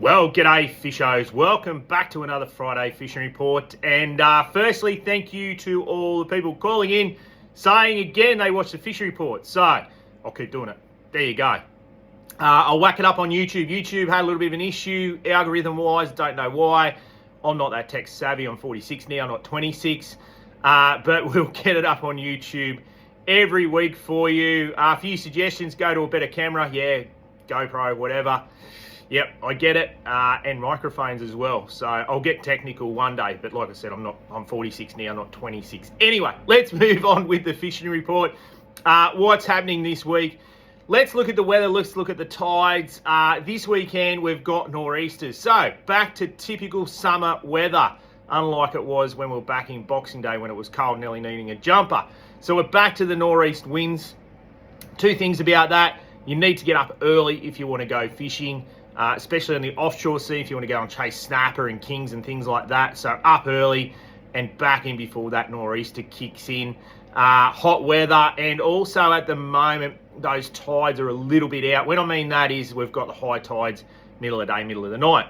Well, g'day fishers. Welcome back to another Friday fishing report. And firstly, thank you to all the people calling in, saying again they watch the fishing report. So I'll keep doing it. There you go. I'll whack it up on YouTube. YouTube had a little bit of an issue, algorithm-wise. Don't know why. I'm not that tech savvy. I'm 46 now, not 26. But we'll get it up on YouTube every week for you. A few suggestions: go to a better camera. Yeah, GoPro, whatever. Yep, I get it, and microphones as well. So I'll get technical one day, but like I said, I'm 46 now, not 26. Anyway, let's move on with the fishing report. What's happening this week? Let's look at the weather. Let's look at the tides. This weekend we've got nor'easters. So back to typical summer weather, unlike it was when we were back in Boxing Day when it was cold, nearly needing a jumper. So we're back to the nor'east winds. Two things about that: you need to get up early if you want to go fishing. Especially on the offshore sea, if you want to go and chase snapper and kings and things like that. So up early and back in before that nor'easter kicks in. Hot weather, and also at the moment those tides are a little bit out. When I mean that is we've got the high tides middle of the day, middle of the night,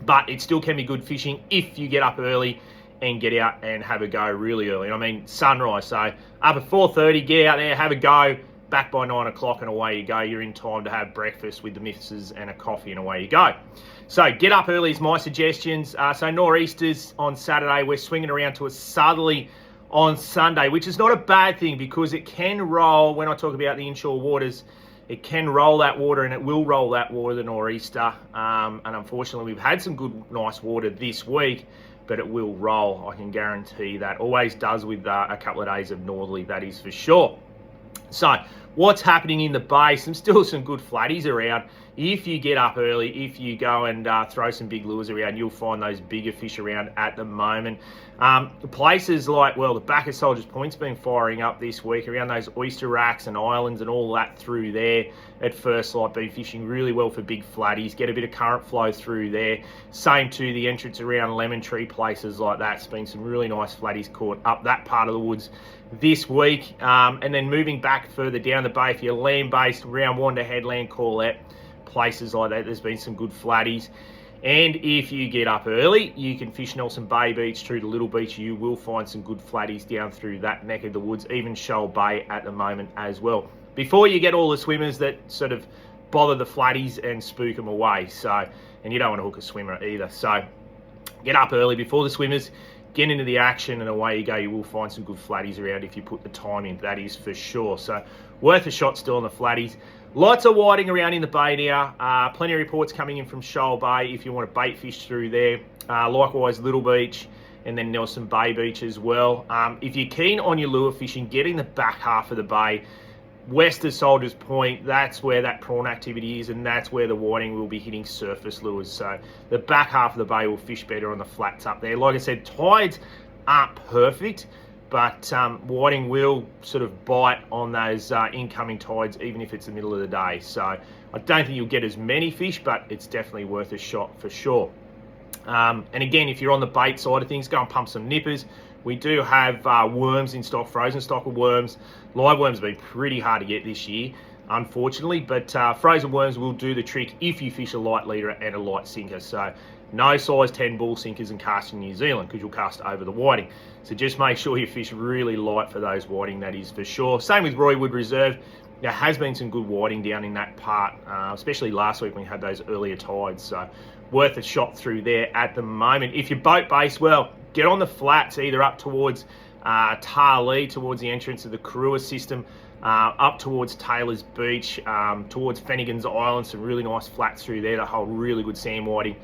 but it still can be good fishing if you get up early and get out and have a go really early. I mean sunrise, so up at 4:30, get out there, have a go. Back by 9 o'clock and away you go. You're in time to have breakfast with the missus and a coffee, and away you go. So get up early is my suggestions. So nor'easters on Saturday. We're swinging around to a southerly on Sunday, which is not a bad thing because it can roll. When I talk about the inshore waters, it can roll that water, and it will roll that water, the nor'easter. And unfortunately, we've had some good, nice water this week, but it will roll. I can guarantee that. Always does with a couple of days of northerly, that is for sure. So what's happening in the bay? Still some good flatties around. If you get up early, if you go and throw some big lures around, you'll find those bigger fish around at the moment. Places like, well, the back of Soldiers Point's been firing up this week around those oyster racks and islands and all that through there. At first light, been fishing really well for big flatties. Get a bit of current flow through there. Same to the entrance around Lemon Tree, places like that. It's been some really nice flatties caught up that part of the woods this week. And then moving back further down the bay, if you're land-based, around Wanda Headland, Corlette, places like that, there's been some good flatties. And if you get up early, you can fish Nelson Bay Beach through to Little Beach. You will find some good flatties down through that neck of the woods, even Shoal Bay at the moment as well. Before you get all the swimmers that sort of bother the flatties and spook them away. So, and you don't want to hook a swimmer either. So get up early before the swimmers, get into the action, and away you go. You will find some good flatties around if you put the time in, that is for sure. So worth a shot still on the flatties. Lots of whiting around in the bay now. Plenty of reports coming in from Shoal Bay if you want to bait fish through there. Likewise, Little Beach and then Nelson Bay Beach as well. If you're keen on your lure fishing, getting the back half of the bay, west of Soldiers Point, that's where that prawn activity is, and that's where the whiting will be hitting surface lures. So the back half of the bay will fish better on the flats up there. Like I said, tides aren't perfect, but whiting will sort of bite on those incoming tides, even if it's the middle of the day. So I don't think you'll get as many fish, but it's definitely worth a shot for sure. And again, if you're on the bait side of things, go and pump some nippers. We do have worms in stock, frozen stock of worms. Live worms have been pretty hard to get this year, unfortunately, but frozen worms will do the trick if you fish a light leader and a light sinker. So no size 10 bull sinkers and cast in New Zealand, because you'll cast over the whiting. So just make sure you fish really light for those whiting, that is for sure. Same with Roywood Reserve. There has been some good whiting down in that part, especially last week when we had those earlier tides. So worth a shot through there at the moment. If you're boat based, well, get on the flats, either up towards Tarlee, towards the entrance of the Karua system, up towards Taylor's Beach, towards Fennigan's Island, some really nice flats through there that hold really good sand whiting.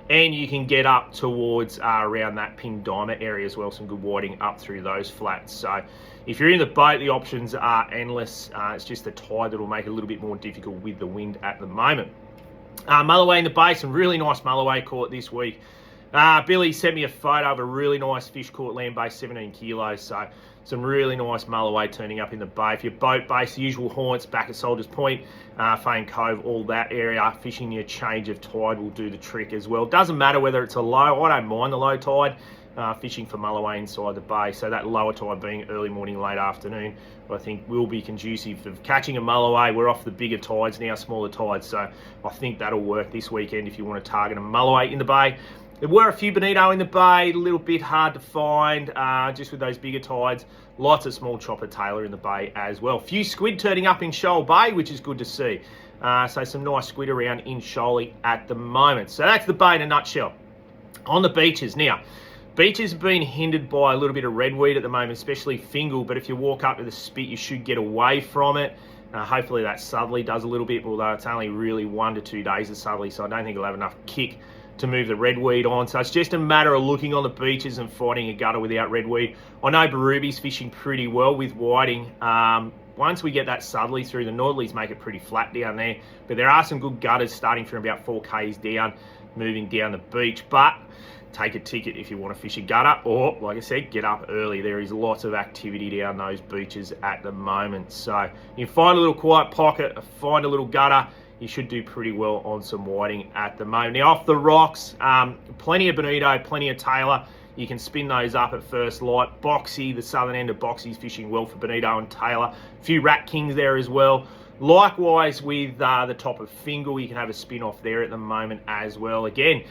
And you can get up towards around that Pindima area as well, some good whiting up through those flats. So if you're in the boat, the options are endless. It's just the tide that will make it a little bit more difficult with the wind at the moment. Mulloway in the bay, some really nice mulloway caught this week. Billy sent me a photo of a really nice fish caught land-based, 17 kilos. So some really nice mulloway turning up in the bay. If you're boat based, the usual haunts back at Soldiers Point, Fane Cove, all that area, fishing near change of tide will do the trick as well. Doesn't matter whether it's a low, I don't mind the low tide, fishing for mulloway inside the bay. So that lower tide being early morning, late afternoon, I think will be conducive for catching a mulloway. We're off the bigger tides now, smaller tides, so I think that'll work this weekend if you want to target a mulloway in the bay. There were a few bonito in the bay, a little bit hard to find, just with those bigger tides. Lots of small chopper tailor in the bay as well. Few squid turning up in Shoal Bay, which is good to see. So some nice squid around in Shoalie at the moment. So that's the bay in a nutshell. On the beaches now. Beaches have been hindered by a little bit of redweed at the moment, especially fingal, but if you walk up to the spit, you should get away from it. Hopefully that southerly does a little bit, although it's only really 1 to 2 days of southerly, so I don't think it'll have enough kick to move the redweed on. So it's just a matter of looking on the beaches and fighting a gutter without redweed. I know Barooby's fishing pretty well with whiting. Once we get that southerly through, the northerlies make it pretty flat down there, but there are some good gutters starting from about 4 k's down, moving down the beach. But take a ticket if you want to fish a gutter, or like I said, get up early. There is lots of activity down those beaches at the moment. So you find a little quiet pocket, find a little gutter, you should do pretty well on some whiting at the moment. Now off the rocks, plenty of bonito, plenty of tailor. You can spin those up at first light. Boxy, the southern end of Boxy is fishing well for bonito and tailor. A few rat kings there as well. Likewise with the top of Fingal, you can have a spin off there at the moment as well. Again,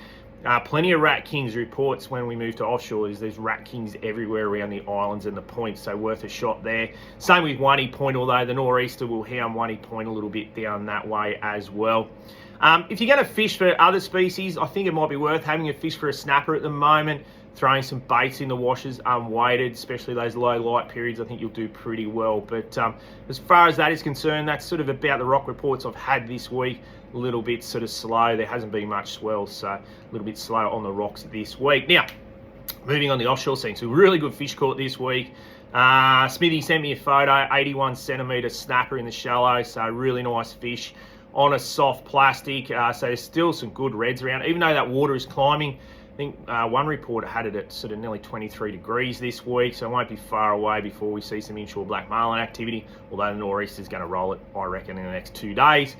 plenty of rat kings. Reports when we move to offshore is there's rat kings everywhere around the islands and the points, so worth a shot there. Same with One Point, although the nor'easter will hound One Point a little bit down that way as well. If you're going to fish for other species, I think it might be worth having a fish for a snapper at the moment, throwing some baits in the washes unweighted, especially those low light periods. I think you'll do pretty well. But as far as that is concerned, that's sort of about the rock reports I've had this week. A little bit sort of slow. There hasn't been much swell, so a little bit slow on the rocks this week. Now, moving on the offshore scene. So really good fish caught this week. Smithy sent me a photo, 81 centimetre snapper in the shallow, so really nice fish on a soft plastic. So there's still some good reds around, even though that water is climbing. I think one report had it at sort of nearly 23 degrees this week, so it won't be far away before we see some inshore black marlin activity, although the nor'easter is going to roll it, I reckon, in the next 2 days.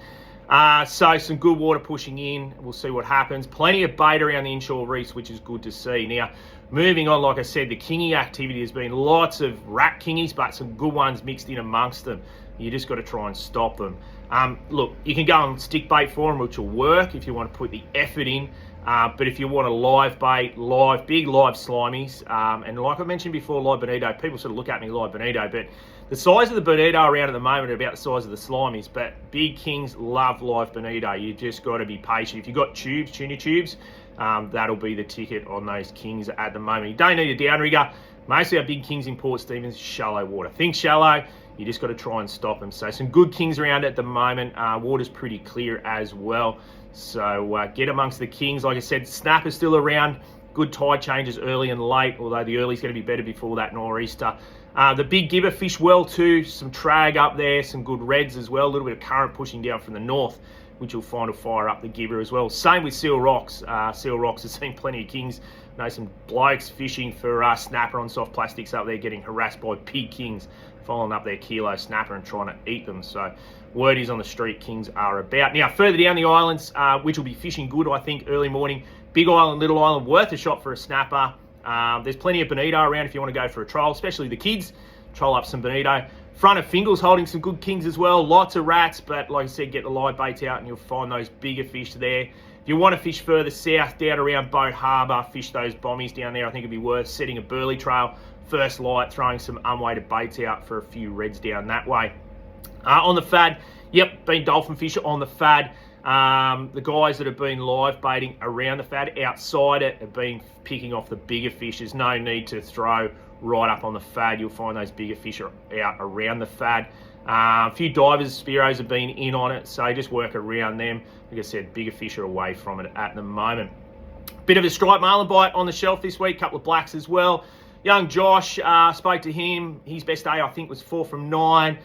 So some good water pushing in. We'll see what happens. Plenty of bait around the inshore reefs, which is good to see. Now, moving on, like I said, the kingy activity has been lots of rat kingies, but some good ones mixed in amongst them. You just got to try and stop them. Look, you can go and stick bait for them, which will work if you want to put the effort in. But if you want a live bait, big live slimies, and like I mentioned before, live bonito, people sort of look at me live bonito, but the size of the bonito around at the moment are about the size of the slimies, but big kings love live bonito. You just got to be patient. If you've got tubes, tuner tubes, that'll be the ticket on those kings at the moment. You don't need a downrigger. Most of our big kings in Port Stephens, shallow water. Think shallow, you just got to try and stop them. So some good kings around at the moment. Water's pretty clear as well. So get amongst the kings. Like I said, snapper's still around. Good tide changes early and late, although the early's going to be better before that nor'easter. The big gibber fish well too. Some trag up there, some good reds as well. A little bit of current pushing down from the north, which you'll find will fire up the gibber as well. Same with Seal Rocks. Seal Rocks has seen plenty of kings. I know some blokes fishing for snapper on soft plastics up there getting harassed by big kings, following up their kilo snapper and trying to eat them. So word is on the street, kings are about. Now, further down the islands, which will be fishing good, I think, early morning. Big Island, Little Island, worth a shot for a snapper. There's plenty of bonito around if you want to go for a troll, especially the kids. Troll up some bonito. Front of Fingal's holding some good kings as well. Lots of rats, but like I said, get the live baits out and you'll find those bigger fish there. If you want to fish further south, down around Boat Harbour, fish those bommies down there, I think it'd be worth setting a burley trail, first light, throwing some unweighted baits out for a few reds down that way. On the fad, yep, been dolphin fisher on the fad. The guys that have been live baiting around the fad, outside it, have been picking off the bigger fish. There's no need to throw right up on the fad. You'll find those bigger fish are out around the fad. A few divers, Spiros have been in on it, so just work around them. Like I said, bigger fish are away from it at the moment. Bit of a striped marlin bite on the shelf this week, couple of blacks as well. Young Josh, spoke to him. His best day, I think, was 4 from 9.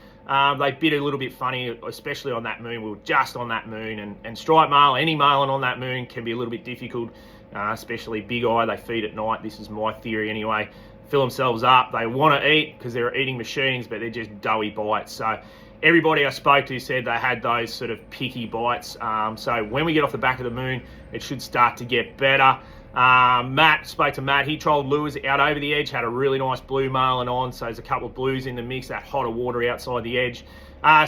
They bit a little bit funny, especially on that moon. We were just on that moon, and striped marlin, any marlin on that moon can be a little bit difficult, especially big eye. They feed at night. This is my theory anyway. fill themselves up. They want to eat because they're eating machines, but they're just doughy bites. So everybody I spoke to said they had those sort of picky bites. So when we get off the back of the moon, it should start to get better. Spoke to Matt. He trolled lures out over the edge, had a really nice blue marlin on. So there's a couple of blues in the mix, that hotter water outside the edge.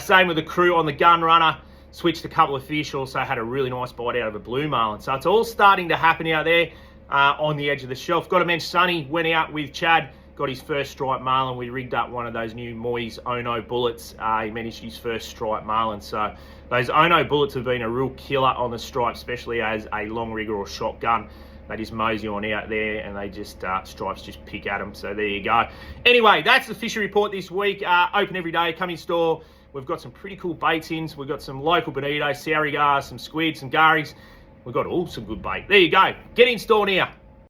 Same with the crew on the gun runner. Switched a couple of fish, also had a really nice bite out of a blue marlin. So it's all starting to happen out there on the edge of the shelf. Got to mention Sonny went out with Chad, got his first striped marlin. We rigged up one of those new Moy's Ono bullets. He managed his first striped marlin. So those Ono bullets have been a real killer on the stripe, especially as a long rigger or shotgun. They just mosey on out there and they just, stripes just pick at them. So there you go. Anyway, that's the fishing report this week. Open every day, come in store. We've got some pretty cool baits in. We've got some local bonito, sourigars, some squid, some garies. We've got all some good bait. There you go. Get in store now.